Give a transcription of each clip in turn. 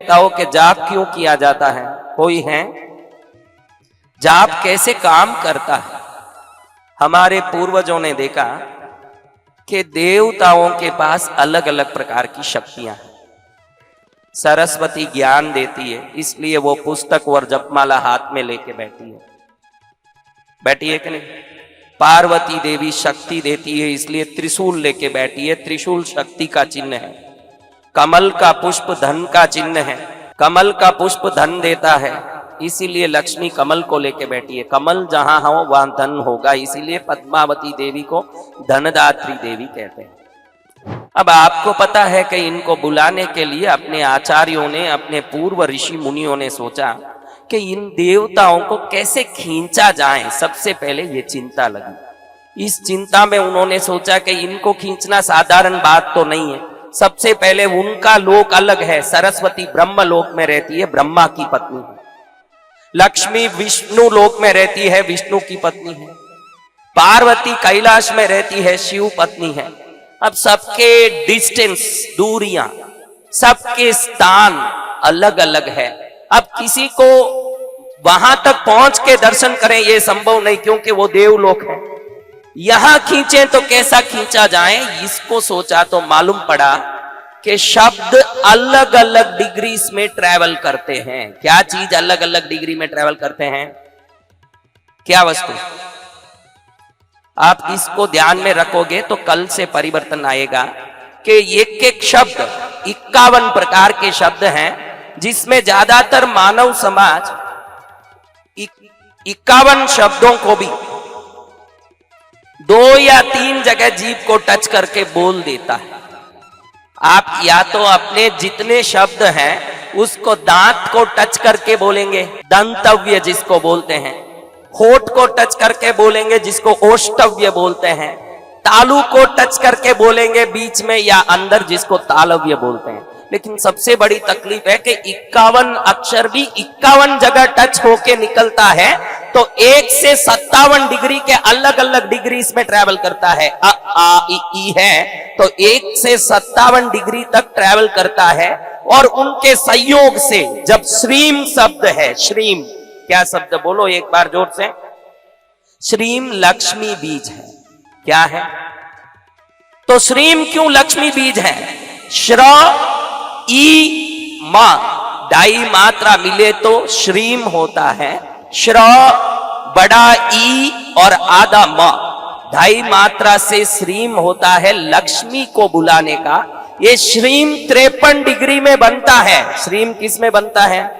बताओ कि जाप क्यों किया जाता है? कोई है? जाप कैसे काम करता है? हमारे पूर्वजों ने देखा कि देवताओं के पास अलग अलग प्रकार की शक्तियां हैं। सरस्वती ज्ञान देती है, इसलिए वो पुस्तक और जपमाला हाथ में लेके बैठी है कि नहीं? पार्वती देवी शक्ति देती है, इसलिए त्रिशूल लेके बैठी है। त्रिशूल शक्ति का चिन्ह है। कमल का पुष्प धन का चिन्ह है। कमल का पुष्प धन देता है, इसीलिए लक्ष्मी कमल को लेके बैठी है। कमल जहां हो वहां धन होगा, इसीलिए पद्मावती देवी को धनदात्री देवी कहते हैं। अब आपको पता है कि इनको बुलाने के लिए अपने आचार्यों ने, अपने पूर्व ऋषि मुनियों ने सोचा कि इन देवताओं को कैसे खींचा जाए। सबसे पहले ये चिंता लगी। इस चिंता में उन्होंने सोचा कि इनको खींचना साधारण बात तो नहीं है। सबसे पहले उनका लोक अलग है। सरस्वती ब्रह्म लोक में रहती है, ब्रह्मा की पत्नी है। लक्ष्मी विष्णु लोक में रहती है, विष्णु की पत्नी है। पार्वती कैलाश में रहती है, शिव पत्नी है। अब सबके डिस्टेंस, दूरियां, सबके स्थान अलग अलग है। अब किसी को वहां तक पहुंच के दर्शन करें ये संभव नहीं, क्योंकि वो देवलोक है। यहां खींचे तो कैसा खींचा जाए, इसको सोचा तो मालूम पड़ा कि शब्द अलग अलग डिग्रीज में ट्रैवल करते हैं। क्या चीज अलग अलग डिग्री में ट्रैवल करते हैं? क्या वस्तु? आप इसको ध्यान में रखोगे तो कल से परिवर्तन आएगा कि एक एक शब्द 51 प्रकार के शब्द हैं, जिसमें ज्यादातर मानव समाज 51 शब्दों को भी 2 या 3 जगह जीभ को टच करके बोल देता है। आप या तो अपने जितने शब्द हैं उसको दांत को टच करके बोलेंगे, दंतव्य जिसको बोलते हैं। होठ को टच करके बोलेंगे, जिसको ओष्टव्य बोलते हैं। तालु को टच करके बोलेंगे बीच में या अंदर, जिसको तालव्य बोलते हैं। लेकिन सबसे बड़ी तकलीफ है कि 51 अक्षर भी 51 जगह टच होके निकलता है, तो 1 से 57 डिग्री के अलग अलग डिग्रीज में ट्रैवल करता है। अ आ इ ई है तो 1 से 57 डिग्री तक ट्रैवल करता है। और उनके संयोग से जब श्रीम शब्द है, श्रीम क्या शब्द? बोलो एक बार जोर से। श्रीम लक्ष्मी बीज है। क्या है? तो श्रीम क्यों लक्ष्मी बीज है? श्र ई मा, डाई मात्रा मिले तो श्रीम होता है। श्र बड़ा ई और आधा मा, ढाई मात्रा से श्रीम होता है लक्ष्मी को बुलाने का। ये श्रीम 53 डिग्री में बनता है। श्रीम किस में बनता है?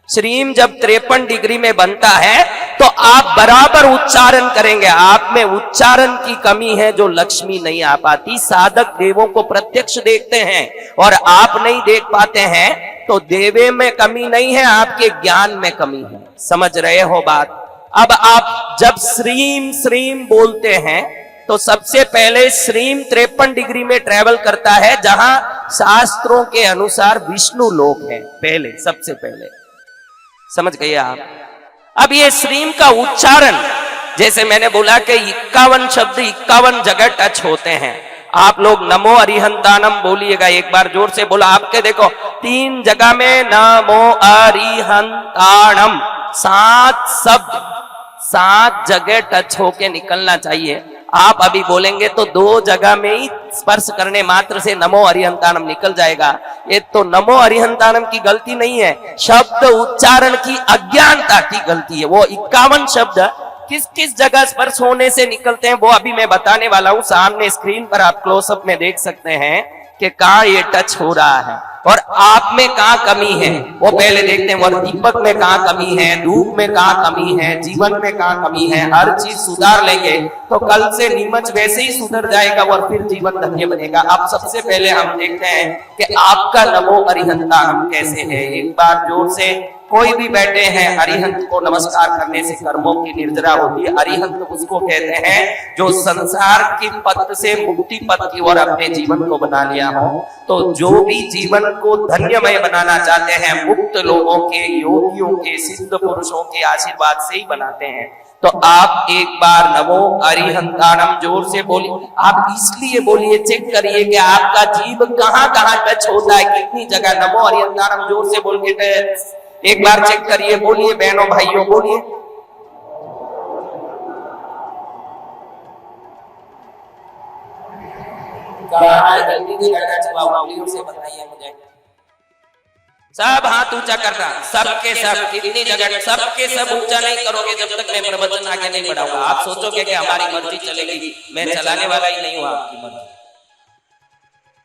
श्रीम जब 53 डिग्री में बनता है तो आप बराबर उच्चारण करेंगे। आप में उच्चारण की कमी है जो लक्ष्मी नहीं आ पाती। साधक देवों को प्रत्यक्ष देखते हैं और आप नहीं देख पाते हैं, तो देवे में कमी नहीं है, आपके ज्ञान में कमी है। समझ रहे हो बात? अब आप जब श्रीम श्रीम बोलते हैं तो सबसे पहले श्रीम 53 डिग्री में ट्रेवल करता है, जहां शास्त्रों के अनुसार विष्णु लोक है पहले, सबसे पहले। समझ गए आप? अब ये श्रीम का उच्चारण, जैसे मैंने बोला कि 51 शब्द 51 जगह टच होते हैं। आप लोग नमो अरिहंतानम बोलिएगा एक बार जोर से। बोला आपके देखो 3 जगह में नमो अरिहंतानम, 7 शब्द 7 जगह टच होके निकलना चाहिए। आप अभी बोलेंगे तो 2 जगह में ही स्पर्श करने मात्र से नमो अरिहंतानम निकल जाएगा। ये तो नमो अरिहंतानम की गलती नहीं है, शब्द उच्चारण की अज्ञानता की गलती है। वो 51 शब्द किस किस जगह स्पर्श होने से निकलते हैं वो अभी मैं बताने वाला हूं। सामने स्क्रीन पर आप क्लोजअप में देख सकते हैं कि कहां ये टच हो रहा है और आप में कहां कमी है वो पहले देखते हैं। और दीपक में कहां कमी है, धूप में कहां कमी है, जीवन में कहां कमी है, हर चीज सुधार लेंगे तो कल से नीमच वैसे ही सुधर जाएगा और फिर जीवन धन्य बनेगा। अब सबसे पहले हम देखते हैं कि आपका नमो अरिहंतानम कैसे है। एक बार जोर से कोई भी बैठे हैं, अरिहंत को नमस्कार करने से कर्मों की निर्जरा होती है। अरिहंत उसको कहते हैं जो संसार की पथ से मुक्ति पथ की ओर अपने जीवन को बना लिया हो। तो जो भी जीवन को धन्यमय बनाना चाहते हैं, मुक्त लोगों के, योगियों के, सिद्ध पुरुषों के आशीर्वाद से ही बनाते हैं। तो आप एक बार नमो अरिहंताणम जोर से बोलिए। आप इसलिए बोलिए, चेक करिए कि आपका जीव कहां कहां टच होता है, कितनी जगह। नमो अरिहंताणम जोर से बोल के एक बार चेक करिए, बोलिए बहनों भाइयों बोलिए। जल्दी से बताइए मुझे। सब हाथ ऊंचा करना, सबके सब, कितनी जगह, सबके सब ऊंचा नहीं करोगे जब तक मैं प्रवचन आगे नहीं बढ़ाऊंगा। आप सोचोगे कि हमारी मर्जी चलेगी, मैं चलाने वाला ही नहीं हूं आपकी मर्जी।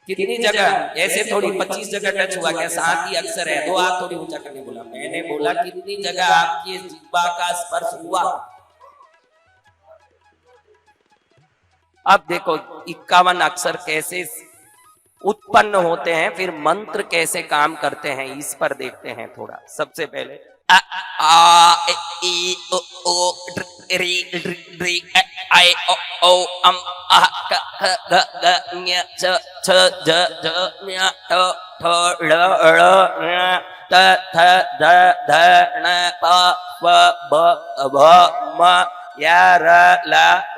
कितनी जगह, ऐसे थोड़ी 25 जगह टच हुआ क्या? 7 ही अक्षर है, तो आप थोड़ी ऊंचा करने बोला। मैंने बोला कितनी जगह आपकी जिह्वा का स्पर्श हुआ। अब देखो 51 अक्षर कैसे उत्पन्न होते हैं, फिर मंत्र कैसे काम करते हैं, इस पर देखते हैं थोड़ा। सबसे पहले अ आ ई ओ री री आई ओ अम आ क ख ग ग ञ छ छ ज ज ञ ट ठ ळ ण त थ द ध ण प व ब भ म या र ल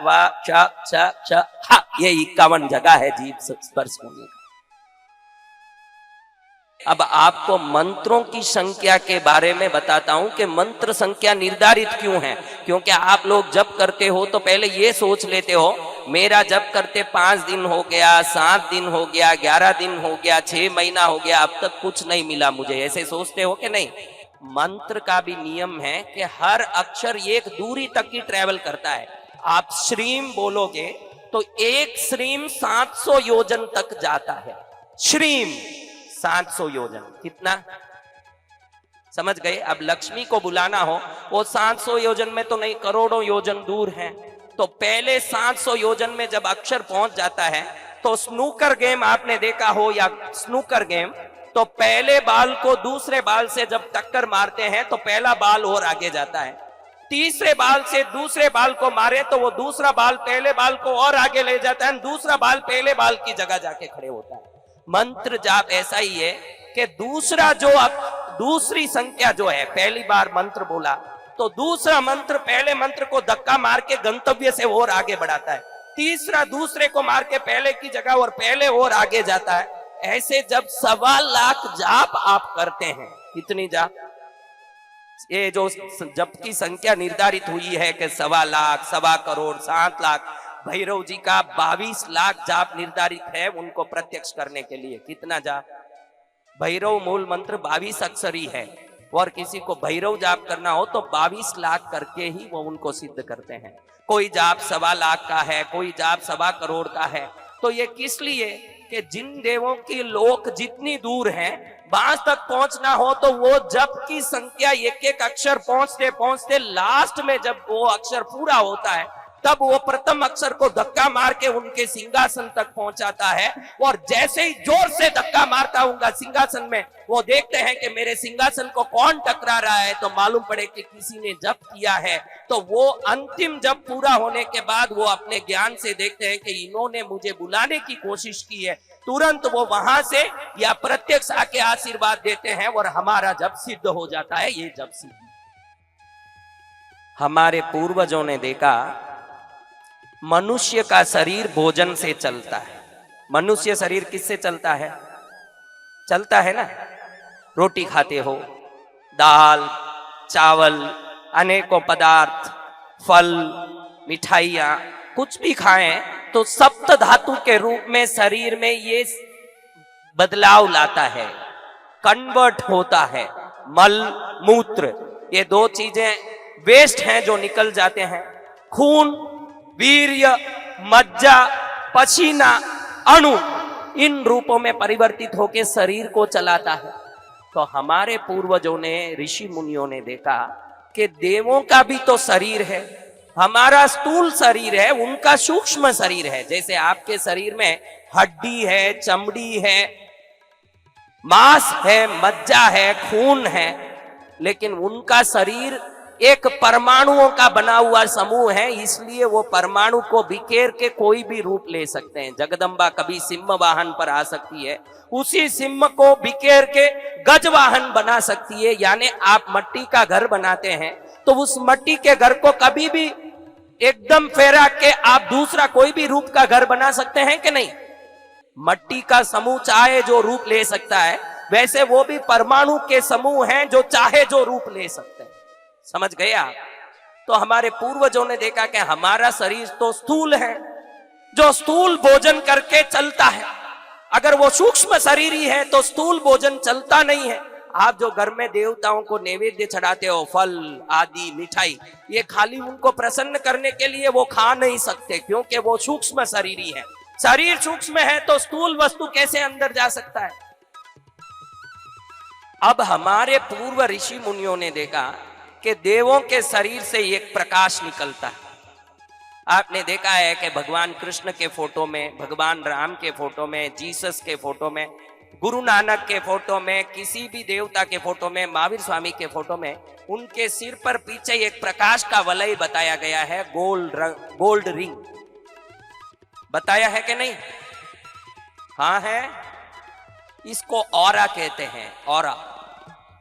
व च छ छ ह। ये 51 जगह है जीभ स्पर्श होने का। अब आपको मंत्रों की संख्या के बारे में बताता हूं कि मंत्र संख्या निर्धारित क्यों है। क्योंकि आप लोग जप करते हो तो पहले ये सोच लेते हो मेरा जप करते 5 दिन हो गया, 7 दिन हो गया, 11 दिन हो गया, 6 महीना हो गया, अब तक कुछ नहीं मिला मुझे, ऐसे सोचते हो कि नहीं। मंत्र का भी नियम है कि हर अक्षर एक दूरी तक ही ट्रेवल करता है। आप श्रीम बोलोगे तो एक श्रीम 700 योजन तक जाता है। श्रीम 700 योजन, कितना समझ गए। अब लक्ष्मी को बुलाना हो, वो 700 योजन में तो नहीं, करोड़ों योजन दूर है। तो पहले 700 योजन में जब अक्षर पहुंच जाता है, तो स्नूकर गेम आपने देखा हो, या स्नूकर गेम, तो पहले बाल को दूसरे बाल से जब टक्कर मारते हैं तो पहला बाल और आगे जाता है। तीसरे बाल से दूसरे बाल को मारे तो वो दूसरा बाल पहले बाल को और आगे ले जाता है, दूसरा बाल पहले बाल की जगह जाके खड़े होता है। मंत्र जाप ऐसा ही है कि दूसरी संख्या जो है, पहली बार मंत्र बोला तो दूसरा मंत्र पहले मंत्र को धक्का मार के गंतव्य से और आगे बढ़ाता है, तीसरा दूसरे को मार के पहले की जगह और पहले और आगे जाता है। ऐसे जब 1.25 लाख जाप आप करते हैं, कितनी जाप, ये जो जप की संख्या निर्धारित हुई है कि 1.25 लाख, 1.25 करोड़, 7 लाख, भैरव जी का 22 लाख जाप निर्धारित है उनको प्रत्यक्ष करने के लिए। कितना जाप, भैरव मूल मंत्र 22 अक्षरी है, और किसी को भैरव जाप करना हो तो 22 लाख करके ही वो उनको सिद्ध करते हैं। कोई जाप 1.25 लाख का है, कोई जाप 1.25 करोड़ का है। तो ये किस लिए कि जिन देवों की लोक जितनी दूर है, बांस तक पहुंचना हो तो वो जप की संख्या एक एक अक्षर पहुंचते पहुंचते लास्ट में जब वो अक्षर पूरा होता है तब वो प्रथम अक्षर को धक्का मार के उनके सिंहासन तक पहुंचाता है। और जैसे ही जोर से धक्का मारता होगा सिंहासन में, वो देखते हैं कि मेरे सिंहासन को कौन टकरा रहा है, तो मालूम पड़े कि किसी ने जप किया है। तो वो अंतिम जप पूरा होने के बाद वो अपने ज्ञान से देखते हैं कि इन्होंने मुझे बुलाने की कोशिश की है, तुरंत वो वहां से या प्रत्यक्ष आके आशीर्वाद देते हैं और हमारा जप सिद्ध हो जाता है। ये जप सिद्ध, हमारे पूर्वजों ने देखा मनुष्य का शरीर भोजन से चलता है। मनुष्य शरीर किससे चलता है, चलता है ना, रोटी खाते हो, दाल चावल अनेकों पदार्थ, फल, मिठाइयां, कुछ भी खाएं तो सप्त धातु के रूप में शरीर में ये बदलाव लाता है, कन्वर्ट होता है। मल मूत्र, ये 2 चीजें वेस्ट हैं जो निकल जाते हैं। खून, वीर्य, मज्जा, पसीना, अणु, इन रूपों में परिवर्तित होकर शरीर को चलाता है। तो हमारे पूर्वजों ने, ऋषि मुनियों ने देखा कि देवों का भी तो शरीर है, हमारा स्थूल शरीर है, उनका सूक्ष्म शरीर है। जैसे आपके शरीर में हड्डी है, चमड़ी है, मांस है, मज्जा है, खून है, लेकिन उनका शरीर एक परमाणुओं का बना हुआ समूह है, इसलिए वो परमाणु को बिखेर के कोई भी रूप ले सकते हैं। जगदम्बा कभी सिंह वाहन पर आ सकती है, उसी सिंह को बिखेर के गज वाहन बना सकती है। यानी आप मट्टी का घर बनाते हैं तो उस मट्टी के घर को कभी भी एकदम फेरा के आप दूसरा कोई भी रूप का घर बना सकते हैं कि नहीं? मट्टी का समूह चाहे जो रूप ले सकता है, वैसे वो भी परमाणु के समूह हैं जो चाहे जो रूप ले सकते हैं। समझ गए आप? तो हमारे पूर्वजों ने देखा कि हमारा शरीर तो स्थूल है, जो स्थूल भोजन करके चलता है। अगर वो सूक्ष्म शरीर ही है तो स्थूल भोजन चलता नहीं है। आप जो घर में देवताओं को नैवेद्य चढ़ाते हो, फल आदि मिठाई, ये खाली उनको प्रसन्न करने के लिए वो खा नहीं सकते, क्योंकि वो सूक्ष्म शरीरी है। शरीर सूक्ष्म है तो स्थूल वस्तु कैसे अंदर जा सकता है? अब हमारे पूर्व ऋषि मुनियों ने देखा कि देवों के शरीर से एक प्रकाश निकलता है। आपने देखा है कि भगवान कृष्ण के फोटो में, भगवान राम के फोटो में, जीसस के फोटो में, गुरु नानक के फोटो में, किसी भी देवता के फोटो में, महावीर स्वामी के फोटो में, उनके सिर पर पीछे एक प्रकाश का वलय बताया गया है, गोल्ड रिंग बताया है कि नहीं? हाँ है। इसको ऑरा कहते हैं, ऑरा।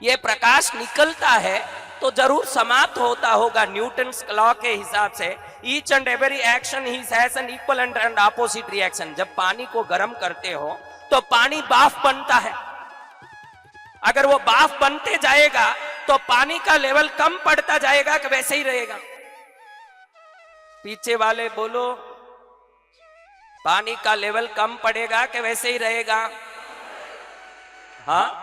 ये प्रकाश निकलता है तो जरूर समाप्त होता होगा। न्यूटन्स लॉ के हिसाब से each and every action has an equal and opposite reaction. जब पानी को गर्म करते हो तो पानी भाप बनता है। अगर वो भाप बनते जाएगा तो पानी का लेवल कम पड़ता जाएगा कि वैसे ही रहेगा? पीछे वाले बोलो, पानी का लेवल कम पड़ेगा कि वैसे ही रहेगा? हाँ,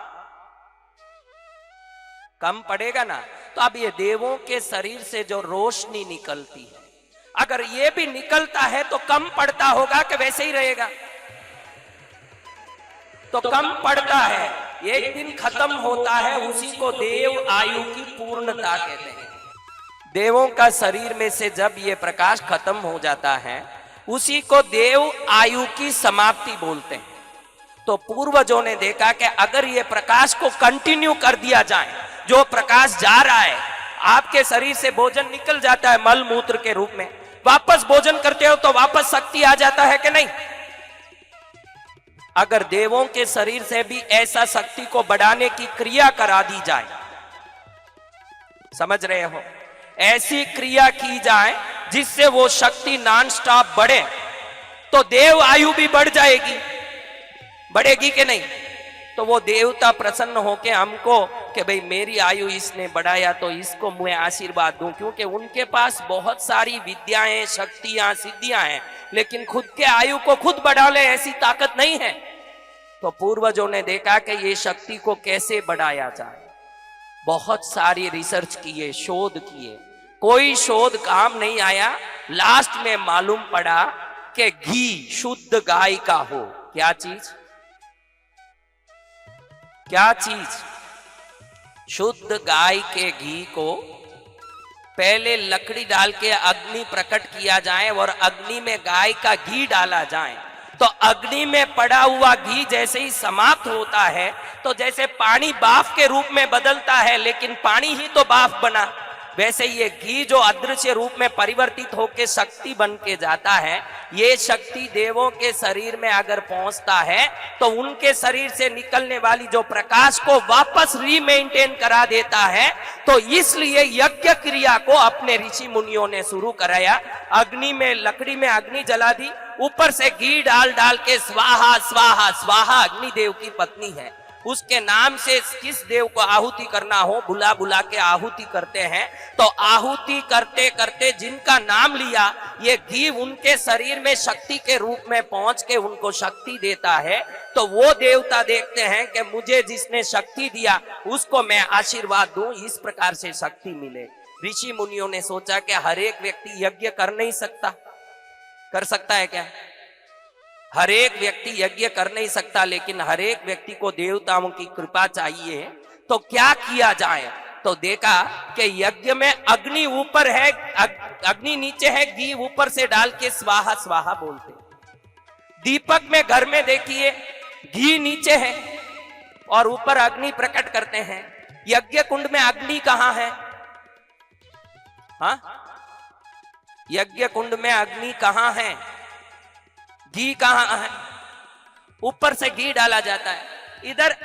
कम पड़ेगा ना। तो अब ये देवों के शरीर से जो रोशनी निकलती है, अगर ये भी निकलता है तो कम पड़ता होगा कि वैसे ही रहेगा? तो कम पड़ता है, एक दिन खत्म होता है। उसी को देव आयु की पूर्णता कहते हैं। देवों का शरीर में से जब ये प्रकाश खत्म हो जाता है, उसी को देव आयु की समाप्ति बोलते हैं। तो पूर्वजों ने देखा कि अगर ये प्रकाश को कंटिन्यू कर दिया जाए, जो प्रकाश जा रहा है, आपके शरीर से भोजन निकल जाता है मल मूत्र के रूप में, वापस भोजन करते हो तो वापस शक्ति आ जाता है कि नहीं? अगर देवों के शरीर से भी ऐसा शक्ति को बढ़ाने की क्रिया करा दी जाए, समझ रहे हो, ऐसी क्रिया की जाए जिससे वो शक्ति नॉन स्टॉप बढ़े, तो देव आयु भी बढ़ जाएगी। बढ़ेगी कि नहीं? तो वो देवता प्रसन्न होके हमको कि भाई मेरी आयु इसने बढ़ाया तो इसको मैं आशीर्वाद दूं, क्योंकि उनके पास बहुत सारी विद्याएं, शक्तियां, सिद्धियां हैं, लेकिन खुद के आयु को खुद बढ़ा ले ऐसी ताकत नहीं है। तो पूर्वजों ने देखा कि ये शक्ति को कैसे बढ़ाया जाए। बहुत सारी रिसर्च किए, शोध किए, कोई शोध काम नहीं आया। लास्ट में मालूम पड़ा कि घी शुद्ध गाय का हो। क्या चीज? क्या चीज? शुद्ध गाय के घी को पहले लकड़ी डाल के अग्नि प्रकट किया जाए और अग्नि में गाय का घी डाला जाए, तो अग्नि में पड़ा हुआ घी जैसे ही समाप्त होता है तो जैसे पानी भाप के रूप में बदलता है, लेकिन पानी ही तो भाप बना, वैसे ये घी जो अदृश्य रूप में परिवर्तित होकर शक्ति बन के जाता है, ये शक्ति देवों के शरीर में अगर पहुंचता है तो उनके शरीर से निकलने वाली जो प्रकाश को वापस रीमेंटेन करा देता है। तो इसलिए यज्ञ क्रिया को अपने ऋषि मुनियों ने शुरू कराया। अग्नि में, लकड़ी में अग्नि जला दी, ऊपर से घी डाल डाल के स्वाहा स्वाहा स्वाहा, अग्निदेव की पत्नी है, उसके नाम से किस देव को आहुति करना हो बुला बुला के आहुति करते हैं। तो आहुति करते करते जिनका नाम लिया, ये घी उनके शरीर में शक्ति के रूप में पहुंच के उनको शक्ति देता है। तो वो देवता देखते हैं कि मुझे जिसने शक्ति दिया उसको मैं आशीर्वाद दूं, इस प्रकार से शक्ति मिले। ऋषि मुनियों ने सोचा कि हर एक व्यक्ति यज्ञ कर नहीं सकता। कर सकता है क्या? हर एक व्यक्ति यज्ञ कर नहीं सकता, लेकिन हर एक व्यक्ति को देवताओं की कृपा चाहिए। तो क्या किया जाए? तो देखा कि यज्ञ में अग्नि ऊपर है, अग्नि नीचे है, घी ऊपर से डाल के स्वाहा स्वाहा बोलते। दीपक में घर में देखिए घी नीचे है और ऊपर अग्नि प्रकट करते हैं। यज्ञ कुंड में अग्नि कहां है? हाँ, यज्ञ कुंड में अग्नि कहां है? घी कहां है? ऊपर से घी डाला जाता है, इधर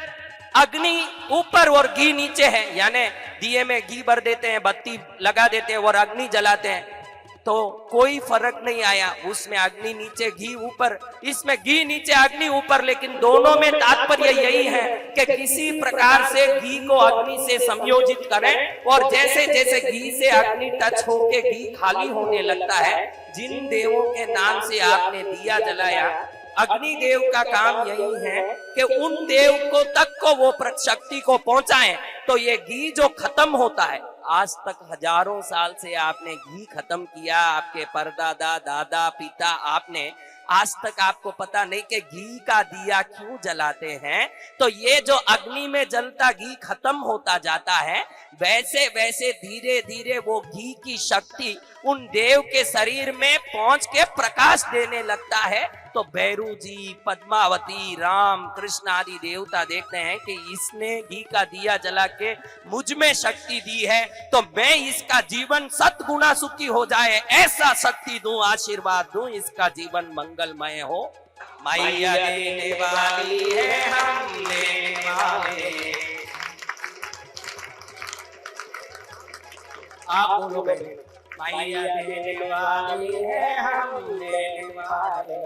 अग्नि ऊपर और घी नीचे है। यानी दिए में घी भर देते हैं, बत्ती लगा देते हैं और अग्नि जलाते हैं, तो कोई फर्क नहीं आया। उसमें अग्नि नीचे घी ऊपर, इसमें घी नीचे अग्नि ऊपर, लेकिन दोनों में तात्पर्य यही है कि किसी प्रकार से घी को अग्नि से संयोजित करें। और जैसे जैसे घी से अग्नि टच होके घी खाली होने लगता है, जिन देवों के नाम से आपने दिया जलाया, अग्निदेव का काम यही है कि उन देव को तक को वो शक्ति को पहुंचाएं। तो ये घी जो खत्म होता है, आज तक हजारों साल से आपने घी खत्म किया, आपके परदादा दादा पिता, आपने आज तक आपको पता नहीं कि घी का दिया क्यों जलाते हैं। तो ये जो अग्नि में जलता घी खत्म होता जाता है, वैसे वैसे धीरे धीरे वो घी की शक्ति उन देव के शरीर में पहुंच के प्रकाश देने लगता है। तो भैरू जी, पद्मावती, राम, कृष्ण आदि देवता देखते हैं कि इसने घी का दिया जला के मुझ में शक्ति दी है, तो मैं इसका जीवन सतगुणा सुखी हो जाए, ऐसा शक्ति दूं, आशीर्वाद दूं, इसका जीवन मंगलमय हो। मैया देने वाली है, हम देने वाले। आप बोलो बहन, मैया देने वाली है, हम देने वाले।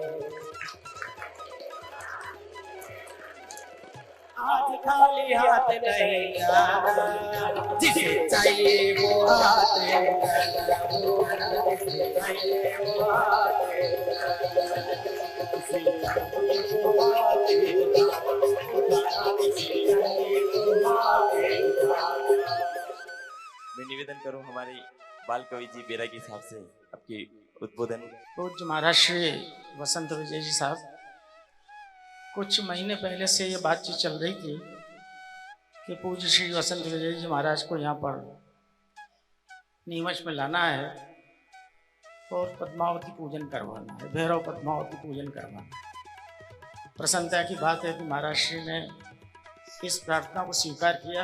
आज खाली हाथ नहीं आना, जिसे चाहिए वो हाथ देना, जिसे चाहिए वो हाथ मैं निवेदन करूं हमारे बाल कवि जी बैरागी साहब से आपकी उद्बोधन। पूज्य महाराज श्री वसंत विजय जी साहब, कुछ महीने पहले से ये बातचीत चल रही थी कि पूज्य श्री वसंत विजय जी महाराज को यहाँ पर नीमच में लाना है और पद्मावती पूजन करवाना है, भैरव पद्मावती पूजन करवाना है। प्रसन्नता की बात है कि महाराज श्री ने इस प्रार्थना को स्वीकार किया